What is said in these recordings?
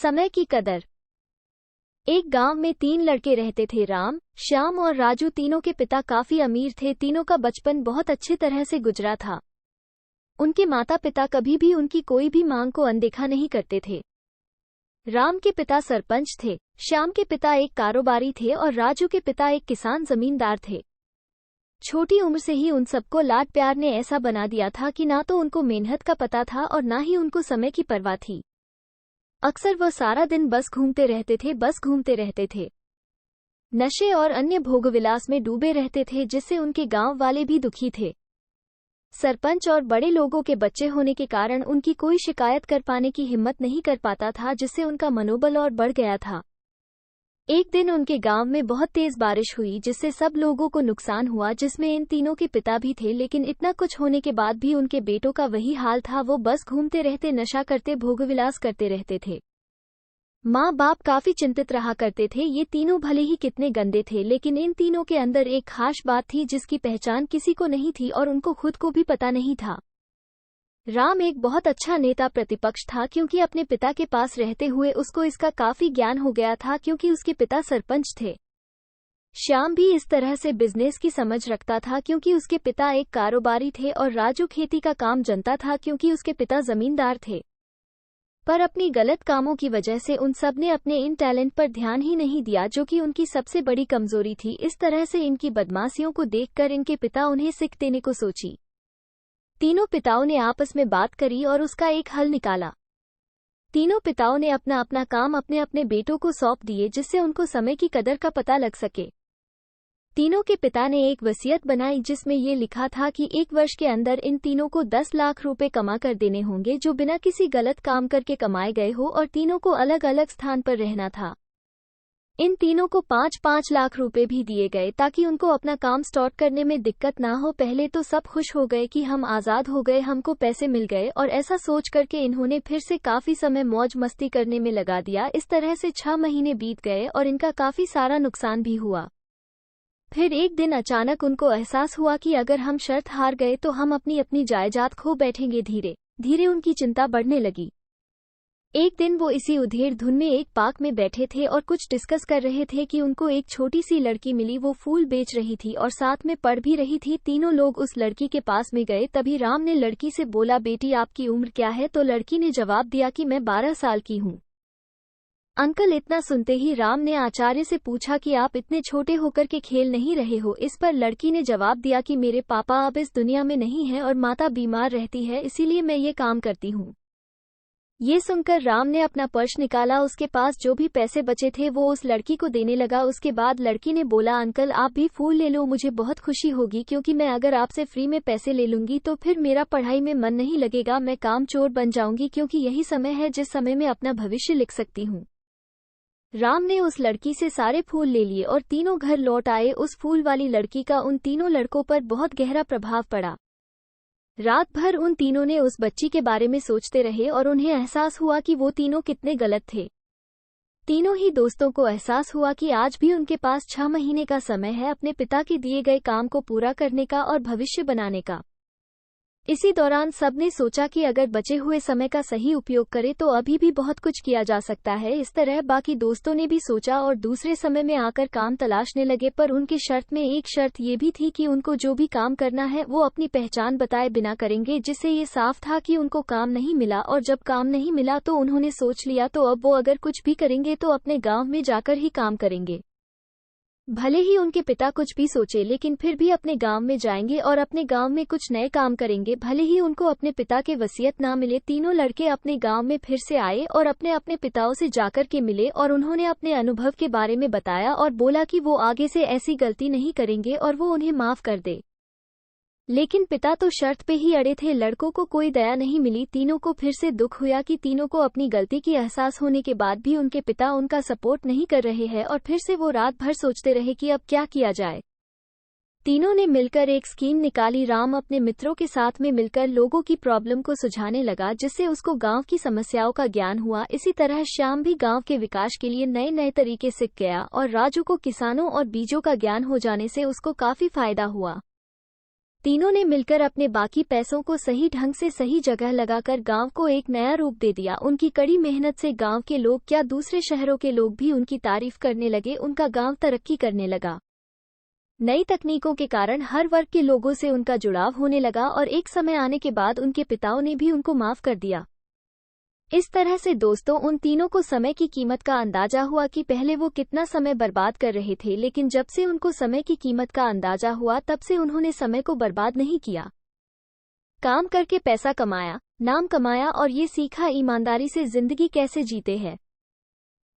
समय की कदर। एक गांव में 3 लड़के रहते थे, राम, श्याम और राजू। तीनों के पिता काफी अमीर थे। तीनों का बचपन बहुत अच्छी तरह से गुजरा था। उनके माता पिता कभी भी उनकी कोई भी मांग को अनदेखा नहीं करते थे। राम के पिता सरपंच थे, श्याम के पिता एक कारोबारी थे और राजू के पिता एक किसान जमींदार थे। छोटी उम्र से ही उन सबको लाड प्यार ने ऐसा बना दिया था कि ना तो उनको मेहनत का पता था और ना ही उनको समय की परवाह थी। अक्सर वह सारा दिन बस घूमते रहते थे। नशे और अन्य भोगविलास में डूबे रहते थे, जिससे उनके गांव वाले भी दुखी थे। सरपंच और बड़े लोगों के बच्चे होने के कारण उनकी कोई शिकायत कर पाने की हिम्मत नहीं कर पाता था, जिससे उनका मनोबल और बढ़ गया था। एक दिन उनके गांव में बहुत तेज बारिश हुई, जिससे सब लोगों को नुकसान हुआ, जिसमें इन तीनों के पिता भी थे। लेकिन इतना कुछ होने के बाद भी उनके बेटों का वही हाल था। वो बस घूमते रहते, नशा करते, भोगविलास करते रहते थे। माँ बाप काफी चिंतित रहा करते थे। ये तीनों भले ही कितने गंदे थे, लेकिन इन तीनों के अंदर एक खास बात थी जिसकी पहचान किसी को नहीं थी और उनको खुद को भी पता नहीं था। राम एक बहुत अच्छा नेता प्रतिपक्ष था, क्योंकि अपने पिता के पास रहते हुए उसको इसका काफी ज्ञान हो गया था, क्योंकि उसके पिता सरपंच थे। श्याम भी इस तरह से बिजनेस की समझ रखता था, क्योंकि उसके पिता एक कारोबारी थे। और राजू खेती का काम जानता था, क्योंकि उसके पिता जमींदार थे। पर अपनी गलत कामों की वजह से उन सब ने अपने इन टैलेंट पर ध्यान ही नहीं दिया, जो कि उनकी सबसे बड़ी कमजोरी थी। इस तरह से इनकी बदमाशियों को देखकर इनके पिता उन्हें शिक्षा देने को सोची। तीनों पिताओं ने आपस में बात करी और उसका एक हल निकाला। तीनों पिताओं ने अपना अपना काम अपने अपने बेटों को सौंप दिए, जिससे उनको समय की कदर का पता लग सके। तीनों के पिता ने एक वसीयत बनाई, जिसमें ये लिखा था कि 1 वर्ष के अंदर इन तीनों को 10 लाख रुपए कमा कर देने होंगे, जो बिना किसी गलत काम करके कमाए गए हो, और तीनों को अलग अलग स्थान पर रहना था। इन तीनों को 5-5 लाख रुपए भी दिए गए, ताकि उनको अपना काम स्टार्ट करने में दिक्कत ना हो। पहले तो सब खुश हो गए कि हम आज़ाद हो गए, हमको पैसे मिल गए, और ऐसा सोच करके इन्होंने फिर से काफी समय मौज मस्ती करने में लगा दिया। इस तरह से 6 महीने बीत गए और इनका काफी सारा नुकसान भी हुआ। फिर एक दिन अचानक उनको एहसास हुआ कि अगर हम शर्त हार गए तो हम अपनी अपनी जायदाद खो बैठेंगे। धीरे धीरे उनकी चिंता बढ़ने लगी। एक दिन वो इसी उधेड़ धुन में एक पार्क में बैठे थे और कुछ डिस्कस कर रहे थे कि उनको एक छोटी सी लड़की मिली। वो फूल बेच रही थी और साथ में पढ़ भी रही थी। तीनों लोग उस लड़की के पास में गए। तभी राम ने लड़की से बोला, बेटी आपकी उम्र क्या है? तो लड़की ने जवाब दिया कि मैं 12 साल की हूँ। अंकल, इतना सुनते ही राम ने आचार्य से पूछा कि आप इतने छोटे होकर के खेल नहीं रहे हो? इस पर लड़की ने जवाब दिया कि मेरे पापा अब इस दुनिया में नहीं है और माता बीमार रहती है, इसीलिए मैं ये काम करती हूँ। ये सुनकर राम ने अपना पर्स निकाला। उसके पास जो भी पैसे बचे थे वो उस लड़की को देने लगा। उसके बाद लड़की ने बोला, अंकल आप भी फूल ले लो, मुझे बहुत खुशी होगी, क्योंकि मैं अगर आपसे फ्री में पैसे ले लूंगी तो फिर मेरा पढ़ाई में मन नहीं लगेगा, मैं कामचोर बन जाऊंगी, क्योंकि यही समय है जिस समय में अपना भविष्य लिख सकती हूँ। राम ने उस लड़की से सारे फूल ले लिए और तीनों घर लौट आए। उस फूल वाली लड़की का उन तीनों लड़कों पर बहुत गहरा प्रभाव पड़ा। रात भर उन तीनों ने उस बच्ची के बारे में सोचते रहे और उन्हें एहसास हुआ कि वो तीनों कितने गलत थे। तीनों ही दोस्तों को एहसास हुआ कि आज भी उनके पास 6 महीने का समय है अपने पिता के दिए गए काम को पूरा करने का और भविष्य बनाने का। इसी दौरान सबने सोचा कि अगर बचे हुए समय का सही उपयोग करें तो अभी भी बहुत कुछ किया जा सकता है। इस तरह बाकी दोस्तों ने भी सोचा और दूसरे समय में आकर काम तलाशने लगे। पर उनकी शर्त में एक शर्त ये भी थी कि उनको जो भी काम करना है वो अपनी पहचान बताए बिना करेंगे, जिससे ये साफ था कि उनको काम नहीं मिला। और जब काम नहीं मिला तो उन्होंने सोच लिया तो अब वो अगर कुछ भी करेंगे तो अपने गाँव में जाकर ही काम करेंगे। भले ही उनके पिता कुछ भी सोचे, लेकिन फिर भी अपने गांव में जाएंगे और अपने गांव में कुछ नए काम करेंगे, भले ही उनको अपने पिता के वसीयत ना मिले। तीनों लड़के अपने गांव में फिर से आए और अपने अपने पिताओं से जाकर के मिले और उन्होंने अपने अनुभव के बारे में बताया और बोला कि वो आगे से ऐसी गलती नहीं करेंगे और वो उन्हें माफ कर दे। लेकिन पिता तो शर्त पे ही अड़े थे। लड़कों को कोई दया नहीं मिली। तीनों को फिर से दुख हुआ कि तीनों को अपनी गलती की एहसास होने के बाद भी उनके पिता उनका सपोर्ट नहीं कर रहे हैं, और फिर से वो रात भर सोचते रहे कि अब क्या किया जाए। तीनों ने मिलकर एक स्कीम निकाली। राम अपने मित्रों के साथ में मिलकर लोगों की प्रॉब्लम को सुझाने लगा, जिससे उसको गांव की समस्याओं का ज्ञान हुआ। इसी तरह श्याम भी गांव के विकास के लिए नए नए तरीके सीख गया और राजू को किसानों और बीजों का ज्ञान हो जाने से उसको काफी फायदा हुआ। तीनों ने मिलकर अपने बाकी पैसों को सही ढंग से सही जगह लगाकर गांव को एक नया रूप दे दिया। उनकी कड़ी मेहनत से गांव के लोग क्या दूसरे शहरों के लोग भी उनकी तारीफ करने लगे। उनका गांव तरक्की करने लगा। नई तकनीकों के कारण हर वर्ग के लोगों से उनका जुड़ाव होने लगा और एक समय आने के बाद उनके पिताओं ने भी उनको माफ कर दिया। इस तरह से दोस्तों, उन तीनों को समय की कीमत का अंदाजा हुआ कि पहले वो कितना समय बर्बाद कर रहे थे, लेकिन जब से उनको समय की कीमत का अंदाजा हुआ तब से उन्होंने समय को बर्बाद नहीं किया। काम करके पैसा कमाया, नाम कमाया और ये सीखा ईमानदारी से जिंदगी कैसे जीते हैं।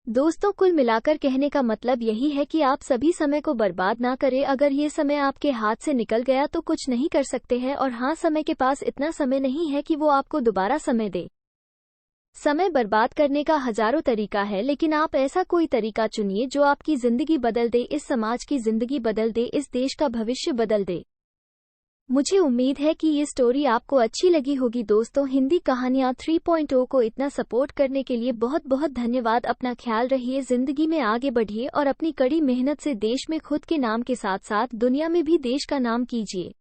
दोस्तों, कुल मिलाकर कहने का मतलब यही है कि आप सभी समय को बर्बाद ना करें। अगर ये समय आपके हाथ से निकल गया तो कुछ नहीं कर सकते हैं, और हाँ, समय के पास इतना समय नहीं है कि वो आपको दोबारा समय दे। समय बर्बाद करने का हजारों तरीका है, लेकिन आप ऐसा कोई तरीका चुनिए जो आपकी जिंदगी बदल दे, इस समाज की जिंदगी बदल दे, इस देश का भविष्य बदल दे। मुझे उम्मीद है कि ये स्टोरी आपको अच्छी लगी होगी। दोस्तों, हिंदी कहानियाँ 3.0 को इतना सपोर्ट करने के लिए बहुत बहुत धन्यवाद। अपना ख्याल रखिए, जिंदगी में आगे बढ़िए और अपनी कड़ी मेहनत से देश में खुद के नाम के साथ साथ दुनिया में भी देश का नाम कीजिए।